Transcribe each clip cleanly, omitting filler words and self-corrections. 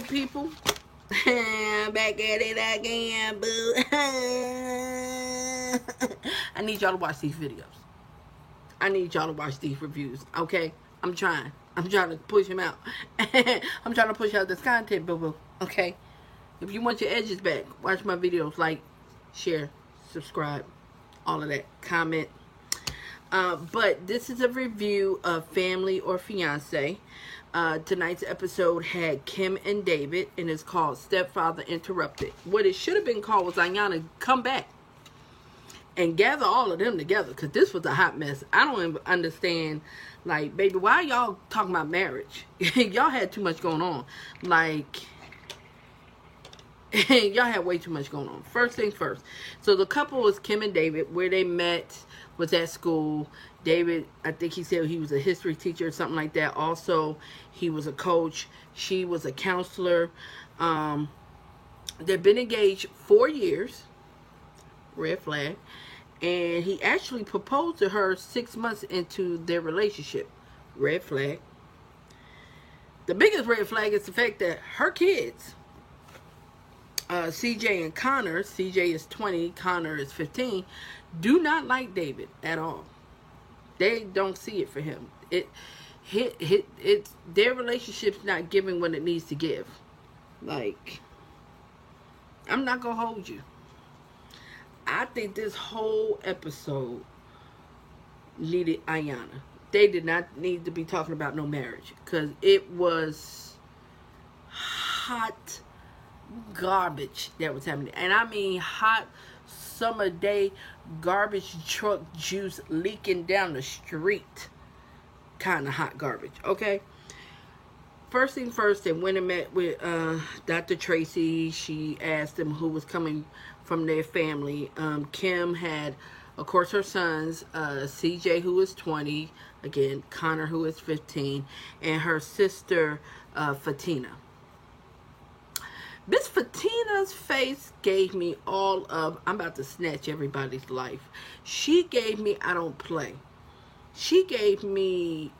good people? Back at it again, boo. I need y'all to watch these videos. I need y'all to watch these reviews, okay? I'm trying to push them out. I'm trying to push out this content, boo-boo, okay? If you want your edges back, watch my videos. Like, share, subscribe, all of that. Comment. But this is a review of Family or Fiance. Tonight's episode had Kim and David, and it's called Stepfather Interrupted. What it should have been called was Ayana Come Back and gather all of them together, because this was a hot mess. I don't even understand, like, baby, why y'all talking about marriage? Y'all had too much going on. Like, y'all had way too much going on. First things first. So the couple was Kim and David. Where they met was at school. David, I think he said he was a history teacher or something like that. Also, he was a coach. She was a counselor. They've been engaged 4 years. Red flag. And he actually proposed to her 6 months into their relationship. Red flag. The biggest red flag is the fact that her kids, CJ and Connor, CJ is 20, Connor is 15, do not like David at all. They don't see it for him. Their relationship's not giving what it needs to give. Like, I'm not gonna hold you. I think this whole episode needed Ayana. They did not need to be talking about no marriage, because it was hot garbage that was happening. And I mean hot summer day garbage truck juice leaking down the street kind of hot garbage. Okay, first thing first, they went and met with Dr. Tracy. She asked them who was coming from their family. Kim had, of course, her sons, CJ, who is 20, again, Connor, who is 15, and her sister, Fatina. Miss Fatina's face gave me all of, I'm about to snatch everybody's life. She gave me, I don't play. She gave me,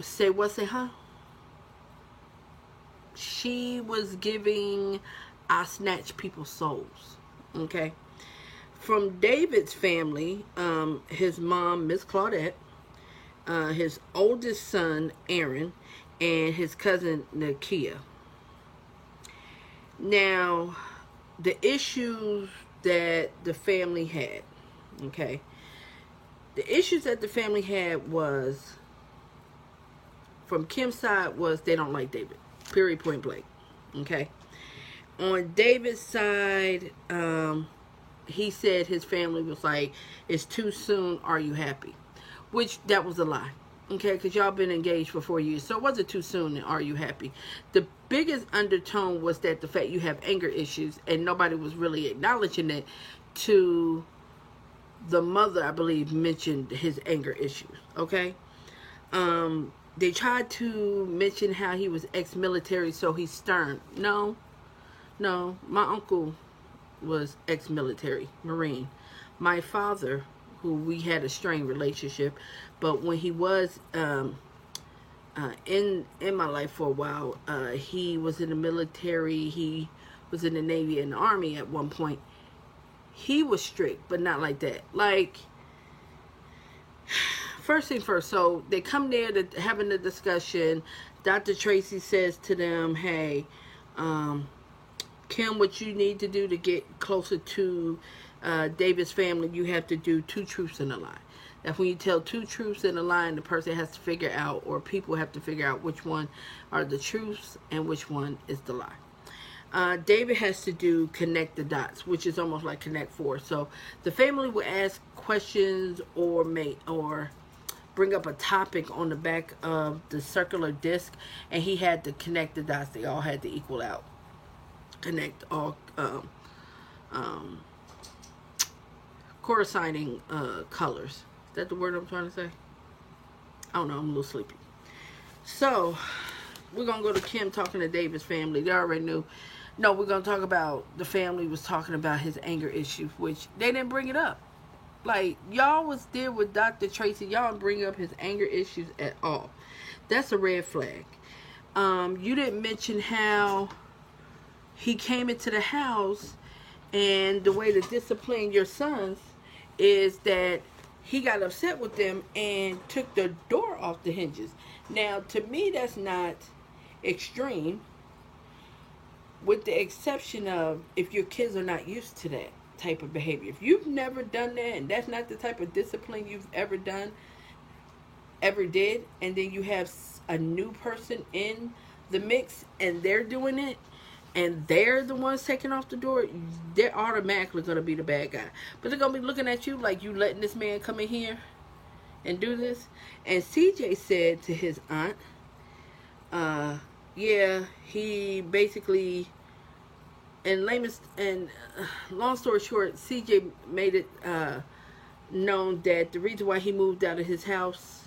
say what, say huh? She was giving, I snatch people's souls. Okay. From David's family, his mom, Miss Claudette, his oldest son, Aaron, and his cousin, Nakia. Now, the issues that the family had, okay, the issues that the family had was, from Kim's side, was they don't like David, period, point blank, okay. On David's side, he said his family was like, it's too soon, are you happy? Which, that was a lie. Okay, because y'all been engaged for 4 years. So it wasn't too soon, and are you happy? The biggest undertone was that the fact you have anger issues, and nobody was really acknowledging it. To the mother, I believe, mentioned his anger issues. Okay? They tried to mention how he was ex-military, so he's stern. No, my uncle was ex-military, Marine. My father, who we had a strained relationship, but when he was in my life for a while, he was in the military, he was in the Navy and the Army at one point. He was strict, but not like that. Like, first thing first, so they come there to having a discussion. Dr. Tracy says to them, hey, Kim, what you need to do to get closer to David's family, you have to do 2 truths and a lie. That when you tell 2 truths and a lie, the person has to figure out, or people have to figure out which one are the truths and which one is the lie. David has to do connect the dots, which is almost like Connect 4. So the family will ask questions or bring up a topic on the back of the circular disc, and he had to connect the dots. They all had to equal out. Connect all corresponding colors. Is that the word I'm trying to say? I don't know, I'm a little sleepy. So, we're going to go to Kim talking to David's family. They already knew. No, we're going to talk about, the family was talking about his anger issues, which they didn't bring it up. Like, y'all was there with Dr. Tracy. Y'all didn't bring up his anger issues at all. That's a red flag. You didn't mention how he came into the house, and the way to discipline your sons is that he got upset with them and took the door off the hinges. Now, to me, that's not extreme, with the exception of if your kids are not used to that type of behavior. If you've never done that, and that's not the type of discipline you've ever did, and then you have a new person in the mix and they're doing it, and they're the ones taking off the door, they're automatically going to be the bad guy. But they're going to be looking at you like you letting this man come in here and do this. And CJ said to his aunt, yeah, he basically, and long story short, CJ made it known that the reason why he moved out of his house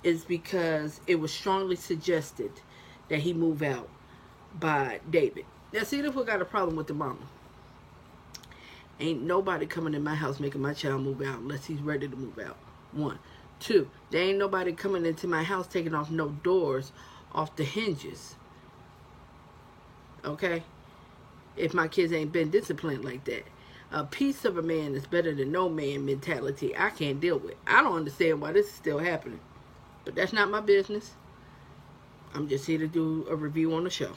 is because it was strongly suggested that he move out by David. Now, see, if we got a problem with the mama. Ain't nobody coming in my house making my child move out unless he's ready to move out. 1. 2, there ain't nobody coming into my house taking off no doors off the hinges. Okay? If my kids ain't been disciplined like that. A piece of a man is better than no man mentality I can't deal with. I don't understand why this is still happening. But that's not my business. I'm just here to do a review on the show.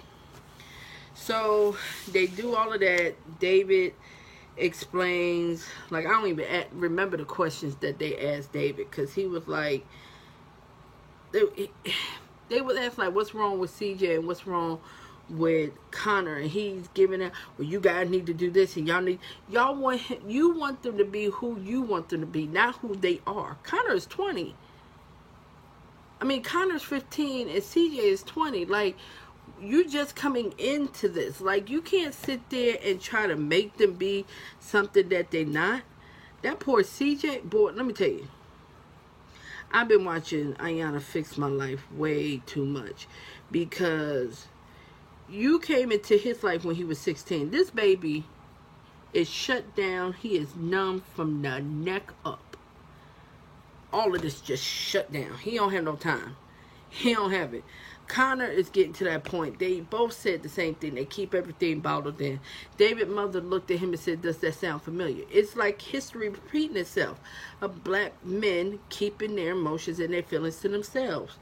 So, they do all of that. David explains, like, I don't even remember the questions that they asked David, because he was like, they would ask, like, what's wrong with CJ and what's wrong with Connor, and he's giving out, well, you guys need to do this, and you want them to be who you want them to be, not who they are. Connor is 20. I mean, Connor's 15 and CJ is 20. Like, you're just coming into this. Like, you can't sit there and try to make them be something that they're not. That poor CJ, boy, let me tell you. I've been watching Iyanla Fix My Life way too much, because you came into his life when he was 16. This baby is shut down. He is numb from the neck up. All of this just shut down. He don't have no time. He don't have it. Connor is getting to that point. They both said the same thing. They keep everything bottled in. David's mother looked at him and said, does that sound familiar? It's like history repeating itself of black men keeping their emotions and their feelings to themselves.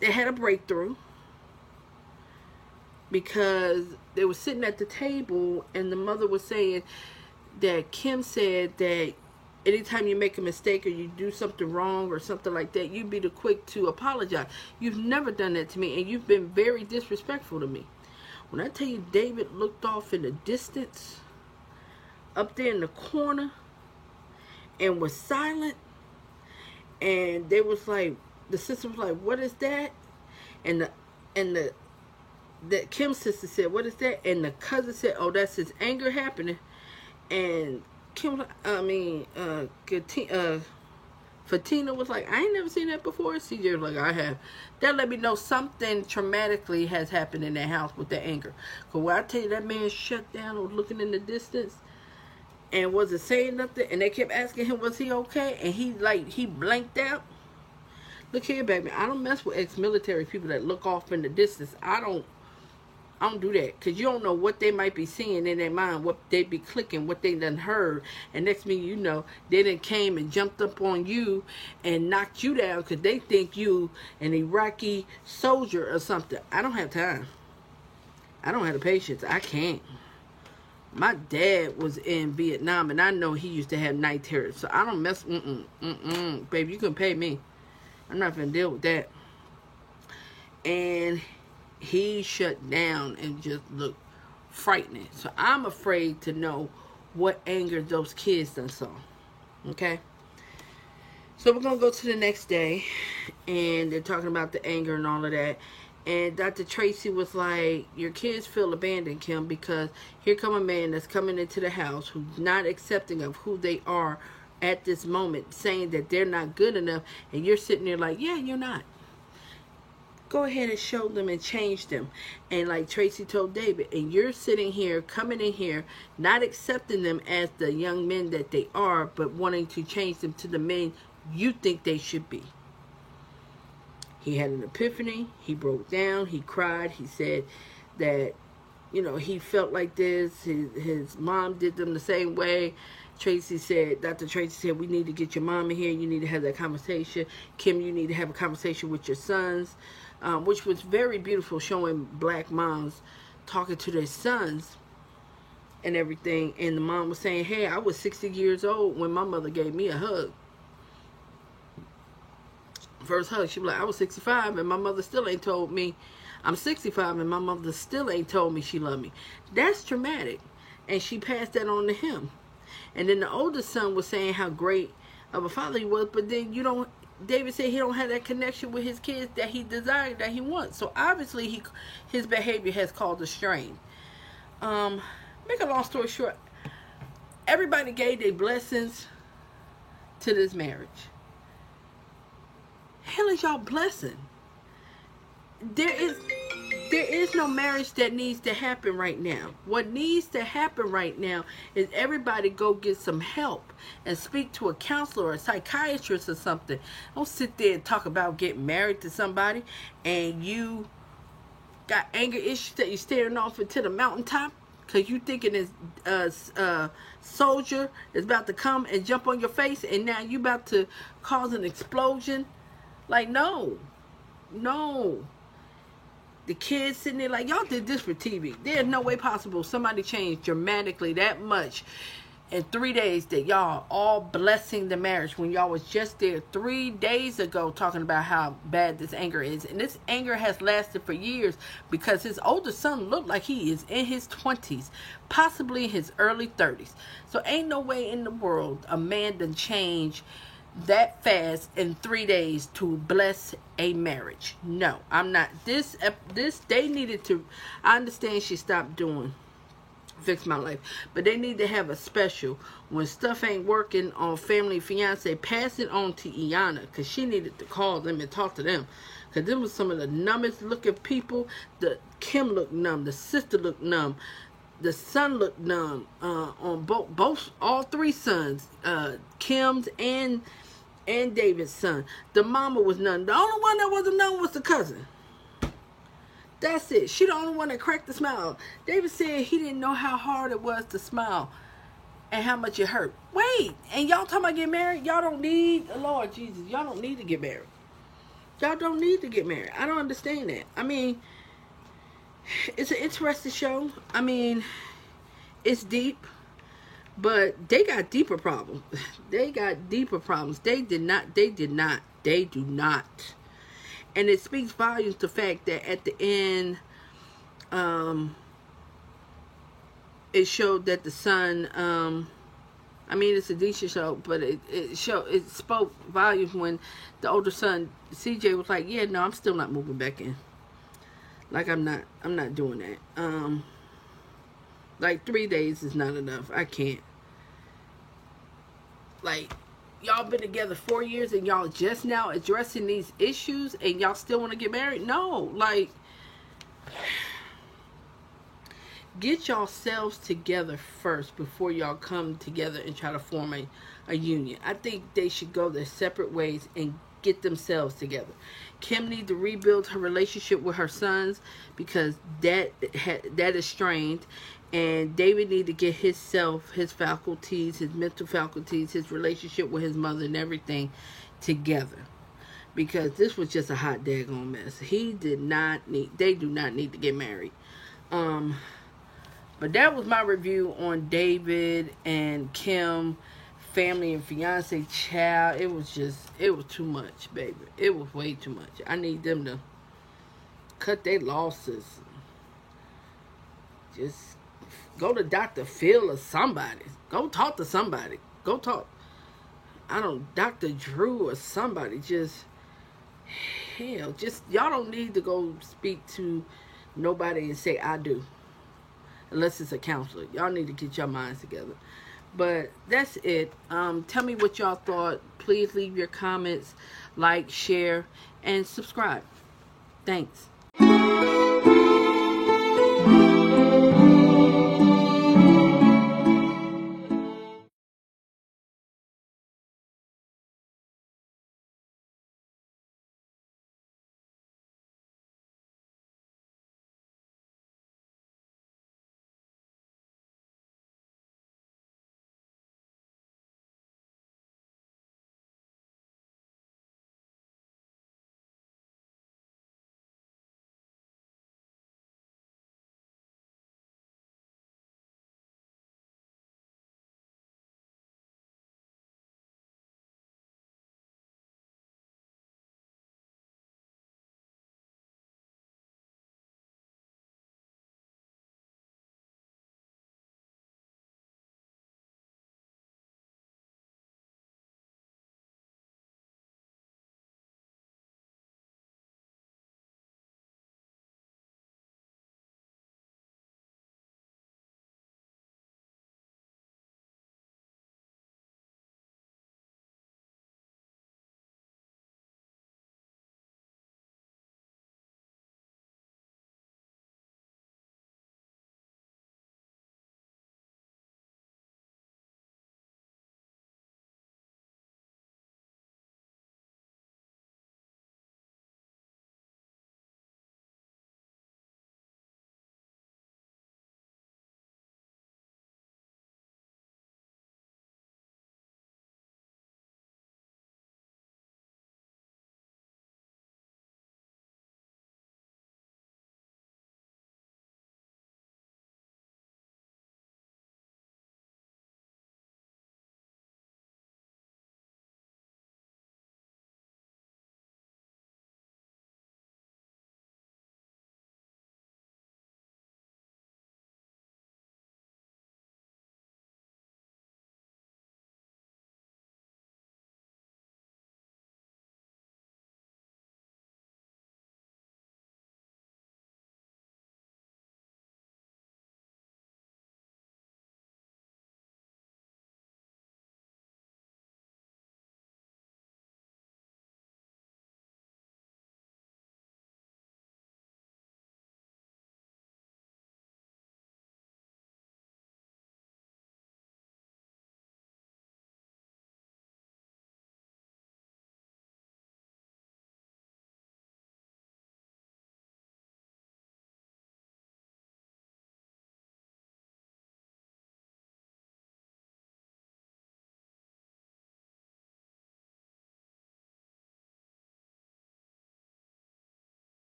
They had a breakthrough because they were sitting at the table, and the mother was saying that Kim said that anytime you make a mistake or you do something wrong or something like that, you'd be the quick to apologize. You've never done that to me, and you've been very disrespectful to me. When I tell you David looked off in the distance, up there in the corner, and was silent, and they was like, the sister was like, what is that? And the Kim's sister said, what is that? And the cousin said, oh, that's his anger happening. And Fatina was like, I ain't never seen that before. CJ was like, I have. That let me know something traumatically has happened in that house with the anger. Because when I tell you that man shut down or looking in the distance and wasn't saying nothing, and they kept asking him, was he okay? And he blanked out. Look here, baby, I don't mess with ex-military people that look off in the distance. I don't do that, because you don't know what they might be seeing in their mind, what they be clicking, what they done heard, and next thing you know, they done came and jumped up on you and knocked you down because they think you an Iraqi soldier or something. I don't have time. I don't have the patience. I can't. My dad was in Vietnam, and I know he used to have night terrors, so I don't mess. Baby, you can pay me. I'm not gonna deal with that. And he shut down and just looked frightening. So I'm afraid to know what anger those kids done saw. Okay? So we're going to go to the next day, and they're talking about the anger and all of that. And Dr. Tracy was like, your kids feel abandoned, Kim, because here come a man that's coming into the house who's not accepting of who they are at this moment, saying that they're not good enough, and you're sitting there like, yeah, you're not. Go ahead and show them and change them. And like Tracy told David, and you're sitting here, coming in here, not accepting them as the young men that they are, but wanting to change them to the men you think they should be. He had an epiphany. He broke down. He cried. He said that, you know, he felt like this. His mom did them the same way. Dr. Tracy said, we need to get your mom in here. You need to have that conversation. Kim, you need to have a conversation with your sons, which was very beautiful, showing black moms talking to their sons and everything. And the mom was saying, hey, I was 60 years old when my mother gave me a hug. First hug, she was like, I was 65 and my mother still ain't told me. I'm 65 and my mother still ain't told me she loved me. That's traumatic. And she passed that on to him. And then the oldest son was saying how great of a father he was, but then David said he don't have that connection with his kids that he desired, that he wants. So obviously his behavior has caused a strain. Make a long story short, everybody gave their blessings to this marriage. Hell is y'all blessing. There is no marriage that needs to happen right now. What needs to happen right now is everybody go get some help and speak to a counselor or a psychiatrist or something. Don't sit there and talk about getting married to somebody and you got anger issues that you're staring off into the mountaintop because you thinking this soldier is about to come and jump on your face and now you about to cause an explosion. Like, no. The kids sitting there like, y'all did this for TV. There's no way possible somebody changed dramatically that much in 3 days that y'all all blessing the marriage when y'all was just there 3 days ago talking about how bad this anger is. And this anger has lasted for years because his older son looked like he is in his 20s, possibly his early 30s. So ain't no way in the world a man done change that fast in 3 days to bless a marriage. No, I'm not. This they needed to. I understand she stopped doing Fix My Life, but they need to have a special when stuff ain't working on Family Fiance. Pass it on to Iyanna because she needed to call them and talk to them because them was some of the numbest looking people. The Kim looked numb. The sister looked numb. The son looked numb. On both all three sons, Kim's and David's son. The mama was none. The only one that wasn't none was the cousin. That's it. She the only one that cracked the smile. David said he didn't know how hard it was to smile and how much it hurt. Wait, and y'all talking about getting married? Y'all don't need, Lord Jesus, y'all don't need to get married. Y'all don't need to get married. I don't understand that. I mean, it's an interesting show. I mean, it's deep. But they got deeper problems. They got deeper problems. They do not. And it speaks volumes to the fact that at the end, it showed that the son, I mean, it's a decent show, but it spoke volumes when the older son, CJ, was like, yeah, no, I'm still not moving back in. Like, I'm not doing that. Like, 3 days is not enough. I can't. Like, y'all been together 4 years and y'all just now addressing these issues and y'all still want to get married? No. Like, get yourselves together first before y'all come together and try to form a union. I think they should go their separate ways and get themselves together. Kim needs to rebuild her relationship with her sons because that is strained. And David need to get himself, his faculties, his mental faculties, his relationship with his mother and everything together. Because this was just a hot daggone mess. They do not need to get married. But that was my review on David and Kim, Family and Fiance. Child, it was too much, baby. It was way too much. I need them to cut their losses. Just go to Dr. Phil or somebody. Go talk to somebody. Go talk. Dr. Drew or somebody. Just, hell, y'all don't need to go speak to nobody and say, I do. Unless it's a counselor. Y'all need to get your minds together. But that's it. Tell me what y'all thought. Please leave your comments, like, share, and subscribe. Thanks.